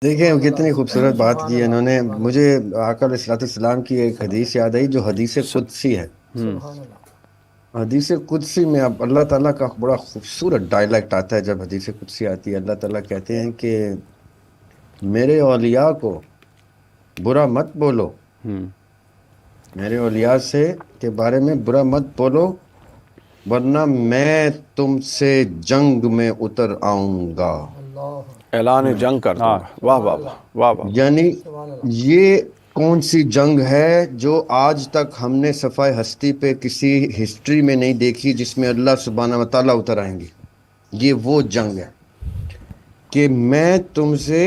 دیکھیں کتنی خوبصورت بات کی انہوں نے. مجھے آقا علیہ الصلوۃ والسلام کی ایک حدیث یاد آئی جو حدیث قدسی ہے. حدیث قدسی میں اب اللہ تعالیٰ کا بڑا خوبصورت ڈائلیکٹ آتا ہے. جب حدیث قدسی آتی ہے اللہ تعالیٰ کہتے ہیں کہ میرے اولیاء کو برا مت بولو، میرے اولیاء سے کے بارے میں برا مت بولو ورنہ میں تم سے جنگ میں اتر آؤں گا. اعلان جنگ کر دوں گا. واہ واہ واہ واہ واہ. یعنی یہ کون سی جنگ ہے جو آج تک ہم نے صفحہ ہستی پہ کسی ہسٹری میں نہیں دیکھی جس میں اللہ سبحانہ و تعالیٰ اتر آئیں گے. یہ وہ جنگ ہے کہ میں تم سے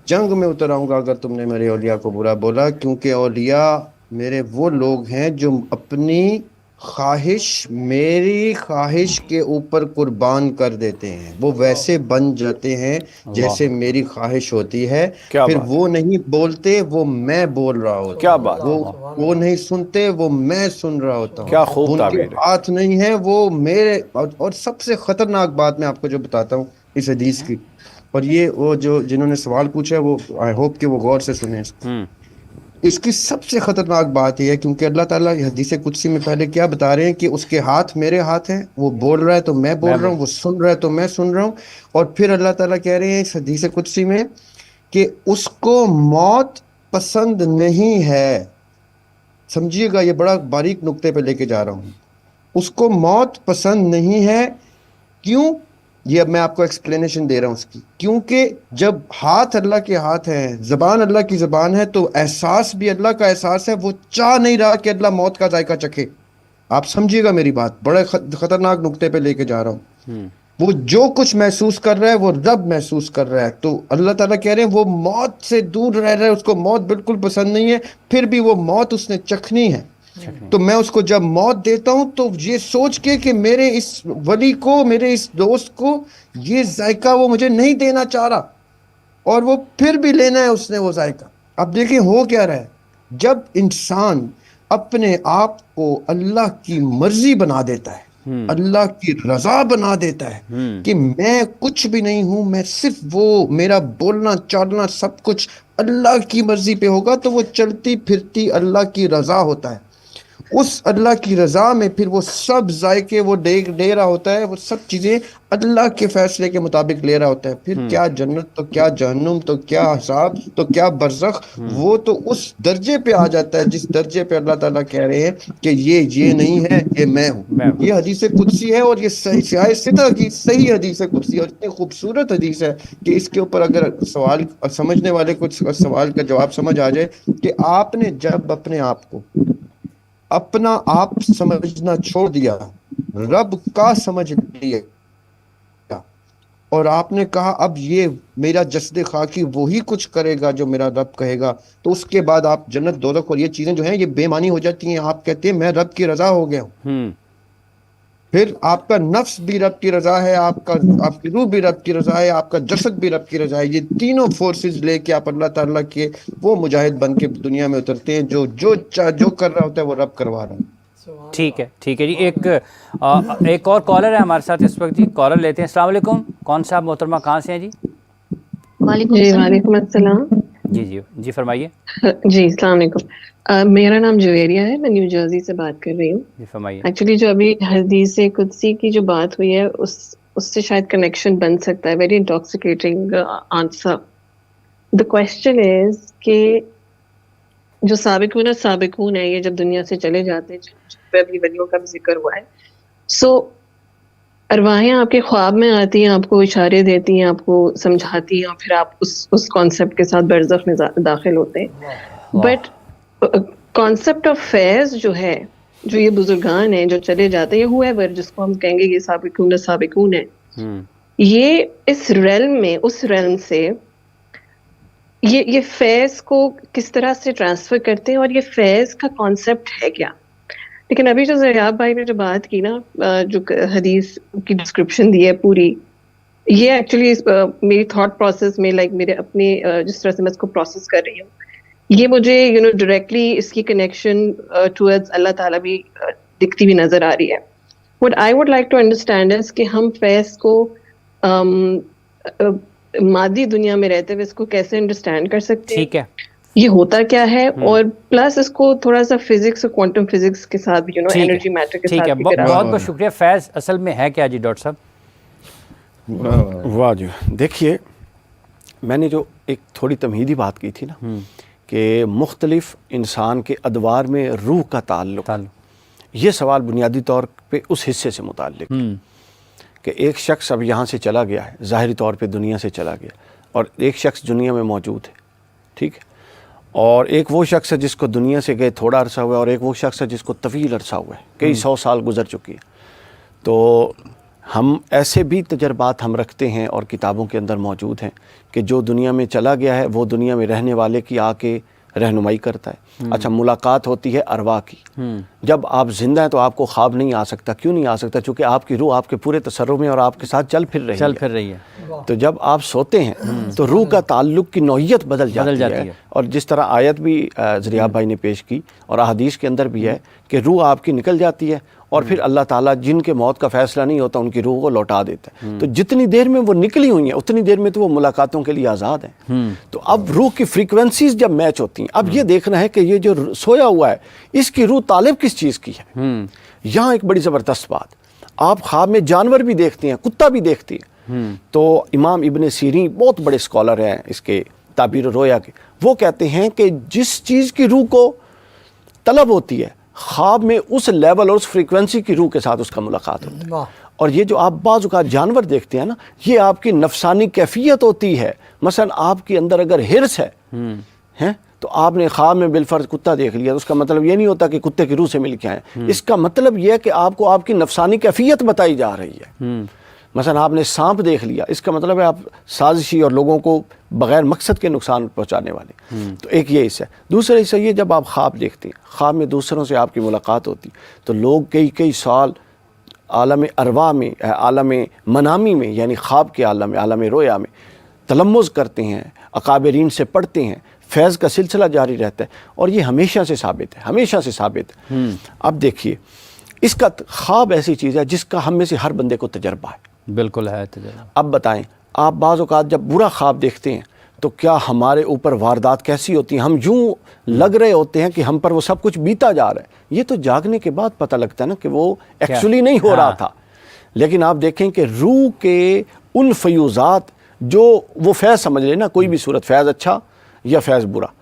جنگ میں اتر آؤں گا اگر تم نے میرے اولیاء کو برا بولا، کیونکہ اولیاء میرے وہ لوگ ہیں جو اپنی خواہش میری خواہش کے اوپر قربان کر دیتے ہیں. وہ ویسے بن جاتے ہیں جیسے میری خواہش ہوتی ہے. کیا پھر بات، وہ نہیں بولتے، وہ میں بول رہا ہوتا کیا ہوں. بات، وہ نہیں سنتے، وہ میں سن رہا ہوتا ہوں. کیا خوب ان کے تعبیر ہے. ہاتھ نہیں ہے، وہ میرے. اور سب سے خطرناک بات میں آپ کو جو بتاتا ہوں اس حدیث کی، اور یہ وہ جو جنہوں نے سوال پوچھا ہے وہ آئی ہوپ کہ وہ غور سے سنیں. اس کی سب سے خطرناک بات یہ ہے کیونکہ اللہ تعالیٰ حدیث قدسی میں پہلے کیا بتا رہے ہیں کہ اس کے ہاتھ میرے ہاتھ ہیں. وہ بول رہا ہے تو میں بول رہا ہوں، وہ سن رہا ہے تو میں سن رہا ہوں. اور پھر اللہ تعالیٰ کہہ رہے ہیں اس حدیث قدسی میں کہ اس کو موت پسند نہیں ہے. سمجھیے گا، یہ بڑا باریک نقطے پہ لے کے جا رہا ہوں. اس کو موت پسند نہیں ہے. کیوں؟ یہ اب میں آپ کو ایکسپلینیشن دے رہا ہوں اس کی. کیونکہ جب ہاتھ اللہ کے ہاتھ ہیں، زبان اللہ کی زبان ہے، تو احساس بھی اللہ کا احساس ہے. وہ چاہ نہیں رہا کہ اللہ موت کا ذائقہ چکھے. آپ سمجھیے گا میری بات، بڑے خطرناک نقطے پہ لے کے جا رہا ہوں. وہ جو کچھ محسوس کر رہا ہے وہ رب محسوس کر رہا ہے. تو اللہ تعالیٰ کہہ رہے ہیں وہ موت سے دور رہ رہا ہے، اس کو موت بالکل پسند نہیں ہے. پھر بھی وہ موت اس نے چکھنی ہے. تو میں اس کو جب موت دیتا ہوں تو یہ سوچ کے کہ میرے اس ولی کو، میرے اس دوست کو یہ ذائقہ وہ مجھے نہیں دینا چاہ رہا، اور وہ پھر بھی لینا ہے اس نے وہ ذائقہ. اب دیکھیں ہو کیا رہا ہے. جب انسان اپنے آپ کو اللہ کی مرضی بنا دیتا ہے، اللہ کی رضا بنا دیتا ہے کہ میں کچھ بھی نہیں ہوں، میں صرف وہ میرا بولنا چالنا سب کچھ اللہ کی مرضی پہ ہوگا، تو وہ چلتی پھرتی اللہ کی رضا ہوتا ہے. اس اللہ کی رضا میں پھر وہ سب ذائقے وہ دے رہا ہوتا ہے، وہ سب چیزیں اللہ کے فیصلے کے مطابق لے رہا ہوتا ہے. پھر کیا جنت، تو کیا جہنم، تو کیا حساب، تو کیا برزخ. وہ تو اس درجے پہ آ جاتا ہے جس درجے پہ اللہ تعالیٰ کہہ رہے ہیں کہ یہ نہیں ہے، یہ میں ہوں. یہ حدیث قدسی ہے، اور یہ سیاہ ستر کی صحیح حدیث قدسی، اور اتنی خوبصورت حدیث ہے کہ اس کے اوپر اگر سوال سمجھنے والے کچھ سوال کا جواب سمجھ آ جائے کہ آپ نے جب اپنے آپ کو اپنا آپ سمجھنا چھوڑ دیا، رب کا سمجھ لیا، اور آپ نے کہا اب یہ میرا جسد خاکی وہی کچھ کرے گا جو میرا رب کہے گا، تو اس کے بعد آپ جنت دوزخ اور یہ چیزیں جو ہیں یہ بے معنی ہو جاتی ہیں. آپ کہتے ہیں میں رب کی رضا ہو گیا ہوں. پھر آپ کا نفس بھی رب کی رضا ہے، آپ کی روح بھی رب کی رضا ہے، آپ کا جسد بھی رب کی رضا ہے. یہ تینوں فورسز لے کے آپ اللہ تعالیٰ کے وہ مجاہد بن کے دنیا میں اترتے ہیں جو کر رہا ہوتا ہے وہ رب کروا رہا ہے. ٹھیک ہے ٹھیک ہے جی. ایک اور کالر ہے ہمارے ساتھ اس وقت جی. کالر لیتے ہیں. السلام علیکم. کون صاحب محترمہ کہاں سے ہیں جی؟ وعلیکم السلام. جی فرمائیے. جی السلام علیکم. میرا نام جویریہ ہے، میں نیو جرسی سے بات کر رہی ہوں. جی فرمائیے. ایکچولی جو ابھی حدیث قدسی کی جو بات ہوئی ہے اس سے شاید کنیکشن بن سکتا ہے. Very intoxicating answer. The question is کہ جو سابقون ہے یہ جب دنیا سے چلے جاتے ہیں، جن پہ ابھی ولیوں کا بھی ذکر ہوا ہے، سو ارواحیں آپ کے خواب میں آتی ہیں، آپ کو اشارے دیتی ہیں، آپ کو سمجھاتی ہیں، اور پھر آپ اس کانسیپٹ کے ساتھ برزخ میں داخل ہوتے ہیں. بٹ کانسیپٹ آف فیض جو ہے، جو یہ بزرگان ہیں جو چلے جاتے ہیں، یہ ہوا جس کو ہم کہیں گے یہ سابقون ہے، یہ اس ریلم میں، اس ریلم سے یہ فیض کو کس طرح سے ٹرانسفر کرتے ہیں، اور یہ فیض کا کانسیپٹ ہے کیا. لیکن ابھی جو زیاب بھائی نے جو بات کی نا، جو حدیث کی ڈسکرپشن دی ہے پوری، یہ ایکچولی میری تھاٹ پروسیس میں میرے اپنے جس طرح سے میں اس کو پروسیس کر رہی ہوں، یہ مجھے ڈائریکٹلی اس کی کنیکشن ٹورڈز اللہ تعالیٰ بھی دکھتی ہوئی نظر آ رہی ہے. What I would like to understand is کہ ہم فیض کو मादी दुनिया में रहते हुए इसको कैसे अंडरस्टैंड कर सकते हैं, ठीक है, ये होता क्या है, और प्लस इसको थोड़ा सा फिजिक्स और क्वांटम फिजिक्स के साथ भी, ठीक है, एनर्जी मैटर के ठीक साथ है। भी बहुत करा। बहुत शुक्रिया। फैज़ असल में है क्या जी डॉक्टर साहब? वाह जी, देखिए मैंने जो एक थोड़ी तमहीदी बात की थी ना कि मुख्तलिफ इंसान के अदवार में रूह का ताल्लुक, ये सवाल बुनियादी तौर पे उस हिस्से से मुताल्लिक है कि एक शख्स अब यहाँ से चला गया है, ज़ाहिरी तौर पे दुनिया से चला गया, और एक शख्स दुनिया में मौजूद है, ठीक है, और एक वो शख्स है जिसको दुनिया से गए थोड़ा अरसा हुआ है, और एक वो शख्स है जिसको तवील अरसा हुआ है, कई 100 साल गुजर चुकी है। तो हम ऐसे भी तजर्बात हम रखते हैं और किताबों के अंदर मौजूद हैं कि जो दुनिया में चला गया है वो दुनिया में रहने वाले की आके रहनुमाई करता है। अच्छा, मुलाकात होती है अरवा की। जब आप जिंदा हैं तो आपको ख्वाब नहीं आ सकता। क्यों नहीं आ सकता? क्योंकि आपकी रूह आपके पूरे तसर्रुफ में और आपके साथ चल फिर रही है। तो जब आप सोते हैं तो रूह का ताल्लुक की नौयत बदल जाती है। और जिस तरह आयत भी ज़रियाब भाई ने पेश की और अहादीस के अंदर भी है कि रूह आपकी निकल जाती है और फिर अल्लाह ताला जिनके मौत का फैसला नहीं होता उनकी रूह को लौटा देता है। तो जितनी देर में वो निकली हुई हैं उतनी देर में तो वो मुलाकातों के लिए आज़ाद हैं। तो अब रूह की फ्रीक्वेंसीज जब मैच होती हैं, अब ये देखना है कि ये जो सोया हुआ है इसकी रूह तालिब किस चीज़ की है। यहाँ एक बड़ी ज़बरदस्त बात, आप ख्वाब में जानवर भी देखते हैं, कुत्ता भी देखते हैं। तो इमाम इब्न सीरीन बहुत बड़े स्कॉलर हैं इसके ताबीर रोया के, वो कहते हैं कि जिस चीज़ की रूह को तलब होती है ख्वाब में उस लेवल और उस फ्रीक्वेंसी की रूह के साथ उसका मुलाकात होती है। और ये जो आप बाज़ औक़ात जानवर देखते हैं ना, ये आपकी नफसानी कैफियत होती है। मसलन आपके अंदर अगर हिर्स है तो आपने ख्वाब में बिलफर्ज कुत्ता देख लिया, तो उसका मतलब ये नहीं होता कि कुत्ते की रूह से मिल के आए। इसका मतलब ये है कि आपको आपकी नफसानी कैफियत बताई जा रही है। मसलन आपने सांप देख लिया, इसका मतलब है आप साजिशी और लोगों को बगैर मकसद के नुकसान पहुंचाने वाले। तो एक ये हिस्सा है। दूसरा हिस्सा ये, जब आप ख्वाब देखते हैं, ख्वाब में दूसरों से आपकी मुलाकात होती, तो लोग कई कई साल आलम अरवा में, आलम मनामी में, यानी ख्वाब के आलम में, आलम रोया में तलम्मुज़ करते हैं, अकाबरीन से पढ़ते हैं, फैज़ का सिलसिला जारी रहता है। और ये हमेशा से साबित है, हमेशा से साबित है। अब देखिए, इसका ख्वाब ऐसी चीज़ है जिसका हम में से हर बंदे को तजर्बा है। बिल्कुल है तजर्बा। अब बताएं, आप बाज़ औक़ात जब बुरा ख्वाब देखते हैं तो क्या हमारे ऊपर वारदात कैसी होती है? हम यूँ लग रहे होते हैं कि हम पर वो सब कुछ बीता जा रहा है। ये तो जागने के बाद पता लगता है ना कि वो एक्चुअली नहीं हो रहा था। लेकिन आप देखें कि रूह के उन फयूज़ात जो वो फैज़ समझ लेना, कोई भी सूरत, फैज़ अच्छा या फैज़ बुरा,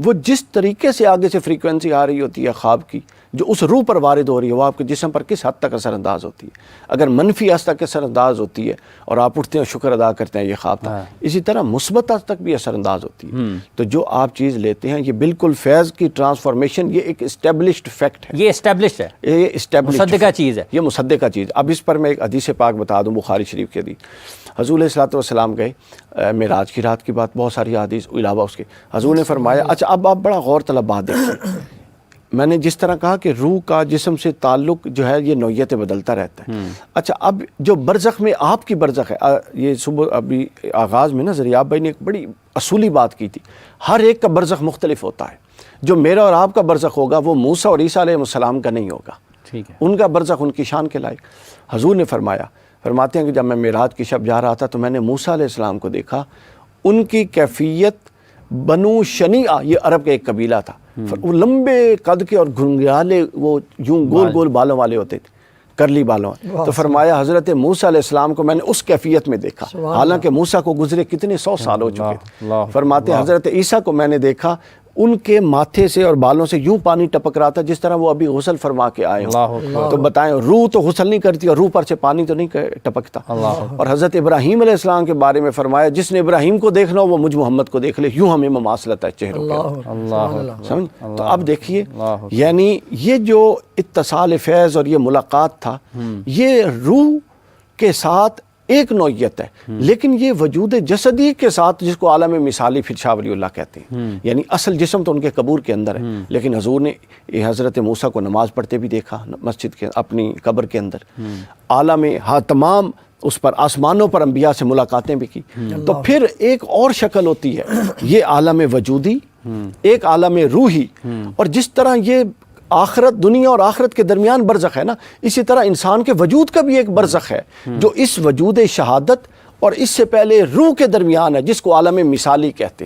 वो जिस तरीके से आगे से फ्रीक्वेंसी आ रही होती है ख्वाब की, जो उस रूह पर वारिद हो रही है, वो आपके जिस्म पर किस हद तक असरअंदाज होती है। अगर मनफी हद तक असरअंदाज होती है और आप उठते हैं शुक्र अदा करते हैं ये ख्वाब था, इसी तरह मुस्बत हद तक भी असरअंदाज होती है। तो जो आप चीज़ लेते हैं, ये बिल्कुल फैज़ की ट्रांसफॉर्मेशन, ये एक इस्टेब्लिश्ड फैक्ट है, ये इस्टेब्लिश्ड है, ये इस्टेब्लिश्ड मुसद्दका चीज़ है, ये मुसद्दका चीज़। अब इस पर मैं एक हदीस पाक बता दूँ, बुखारी शरीफ की हदीस। हज़ूर अलैहिस्सलातु वस्सलाम गए मेराज की रात की बात, बहुत सारी हदीस अलावा उसके, हज़ूर ने फरमाया, अच्छा अब आप बड़ा गौर तलब बात देखिए, मैंने जिस तरह कहा कि रूह का जिस्म से ताल्लुक जो है ये नौयतें बदलता रहता है। अच्छा, अब जो बरज़ख में आपकी बरज़ख है, ये सुबह अभी आगाज़ में ना ज़रियाब भाई ने एक बड़ी असूली बात की थी, हर एक का बरज़ख मुख्तलिफ होता है। जो मेरा और आपका बरज़ख होगा वो मूसा और ईसा अलैहिस्सलाम का नहीं होगा। ठीक है, उनका बरज़ख उनकी शान के लायक। हजूर ने फरमाते हैं कि जब मैं मेराज की शब जा रहा था तो मैंने मूसा अलैहिस्सलाम को देखा, उनकी कैफियत बनु शनिया, ये अरब का एक कबीला था, वो लंबे कद के और घुंघराले, वो यूं गोल गोल बालों वाले होते थे, करली बालों। तो फरमाया हज़रत मूसा अलैहिस्सलाम को मैंने उस कैफियत में देखा, हालांकि मूसा को गुजरे कितने 100 साल हो चुके थे। फरमाते हज़रत ईसा को मैंने देखा, उनके माथे से और बालों से यूं पानी टपक रहा था जिस तरह वो अभी गुस्ल फरमा के आए हो। तो बताएं, रूह तो गुस्ल नहीं करती और रूह पर से पानी तो नहीं टपकता। और हज़रत इब्राहीम अलैहिस्सलाम के बारे में फरमाया, जिसने इब्राहीम को देखना हो वो मुझ मोहम्मद को देख ले, यूं हमें ममासलत है चेहरों के। समझ? तो अब देखिए, यानी ये जो इत्तिसाल फैज़ और ये मुलाकात था, ये रूह के साथ एक नौयत है, लेकिन ये वजूद जसदी के साथ, जिसको आलम मिसाली फिर शाह वलीउल्लाह कहते हैं, यानी असल जिस्म तो उनके कबूर के अंदर है। लेकिन हजूर ने हज़रत मूसा को नमाज पढ़ते भी देखा मस्जिद के अपनी कब्र के अंदर। आलम हाँ तमाम उस पर आसमानों पर अंबिया से मुलाकातें भी की। तो फिर एक और शक्ल होती है, ये आलम वजूदी, एक आलम रूही। और जिस तरह ये आखरत, दुनिया और आखरत के दरमियान बरज़ख है ना, इसी तरह इंसान के वजूद का भी एक बरज़ख है, जो इस वजूद शहादत اور اس سے پہلے روح کے درمیان ہے جس کو عالم مثالی کہتے ہیں.